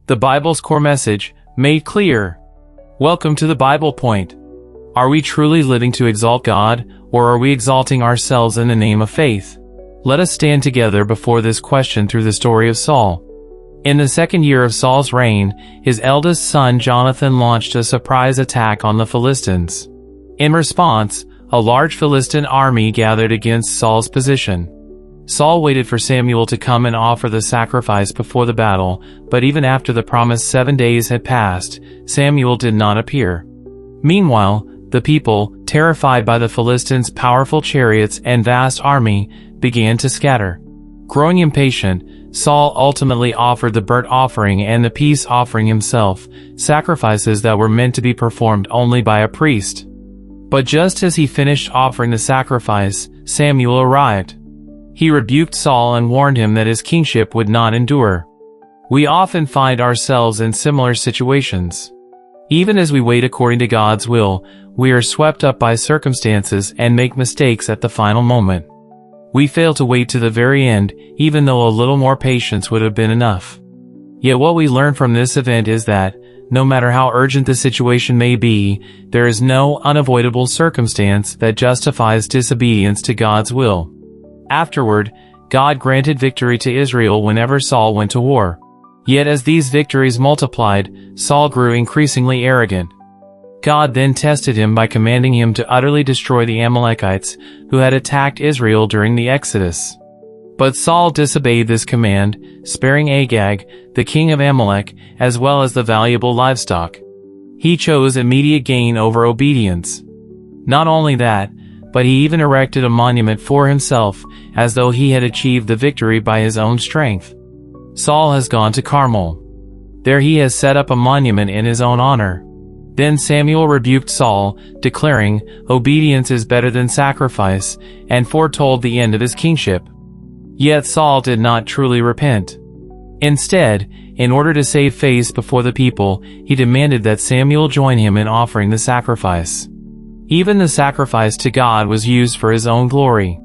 The Bible's core message, made clear. Welcome to the Bible Point. Are we truly living to exalt God, or are we exalting ourselves in the name of faith? Let us stand together before this question through the story of Saul. In the second year of Saul's reign, his eldest son Jonathan launched a surprise attack on the Philistines. In response, a large Philistine army gathered against Saul's position. Saul waited for Samuel to come and offer the sacrifice before the battle, but even after the promised 7 days had passed, Samuel did not appear. Meanwhile, the people, terrified by the Philistines' powerful chariots and vast army, began to scatter. Growing impatient, Saul ultimately offered the burnt offering and the peace offering himself, sacrifices that were meant to be performed only by a priest. But just as he finished offering the sacrifice, Samuel arrived. He rebuked Saul and warned him that his kingship would not endure. We often find ourselves in similar situations. Even as we wait according to God's will, we are swept up by circumstances and make mistakes at the final moment. We fail to wait to the very end, even though a little more patience would have been enough. Yet what we learn from this event is that, no matter how urgent the situation may be, there is no unavoidable circumstance that justifies disobedience to God's will. Afterward, God granted victory to Israel whenever Saul went to war. Yet as these victories multiplied, Saul grew increasingly arrogant. God then tested him by commanding him to utterly destroy the Amalekites who had attacked Israel during the Exodus. But Saul disobeyed this command, sparing Agag, the king of Amalek, as well as the valuable livestock. He chose immediate gain over obedience. Not only that, but he even erected a monument for himself, as though he had achieved the victory by his own strength. Saul has gone to Carmel. There he has set up a monument in his own honor. Then Samuel rebuked Saul, declaring, "Obedience is better than sacrifice," and foretold the end of his kingship. Yet Saul did not truly repent. Instead, in order to save face before the people, he demanded that Samuel join him in offering the sacrifice. Even the sacrifice to God was used for his own glory.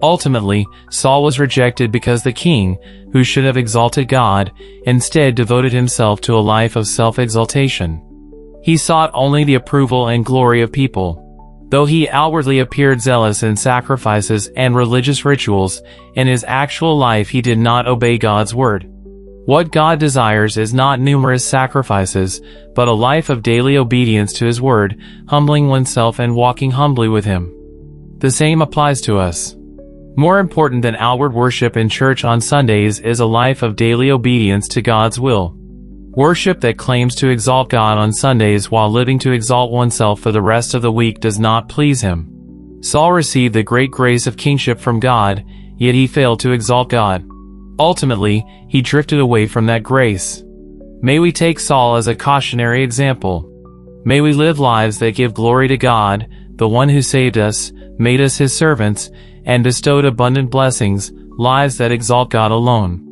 Ultimately, Saul was rejected because the king, who should have exalted God, instead devoted himself to a life of self-exaltation. He sought only the approval and glory of people. Though he outwardly appeared zealous in sacrifices and religious rituals, in his actual life he did not obey God's word. What God desires is not numerous sacrifices, but a life of daily obedience to His word, humbling oneself and walking humbly with Him. The same applies to us. More important than outward worship in church on Sundays is a life of daily obedience to God's will. Worship that claims to exalt God on Sundays while living to exalt oneself for the rest of the week does not please Him. Saul received the great grace of kingship from God, yet he failed to exalt God. Ultimately, he drifted away from that grace. May we take Saul as a cautionary example. May we live lives that give glory to God, the one who saved us, made us His servants, and bestowed abundant blessings, lives that exalt God alone.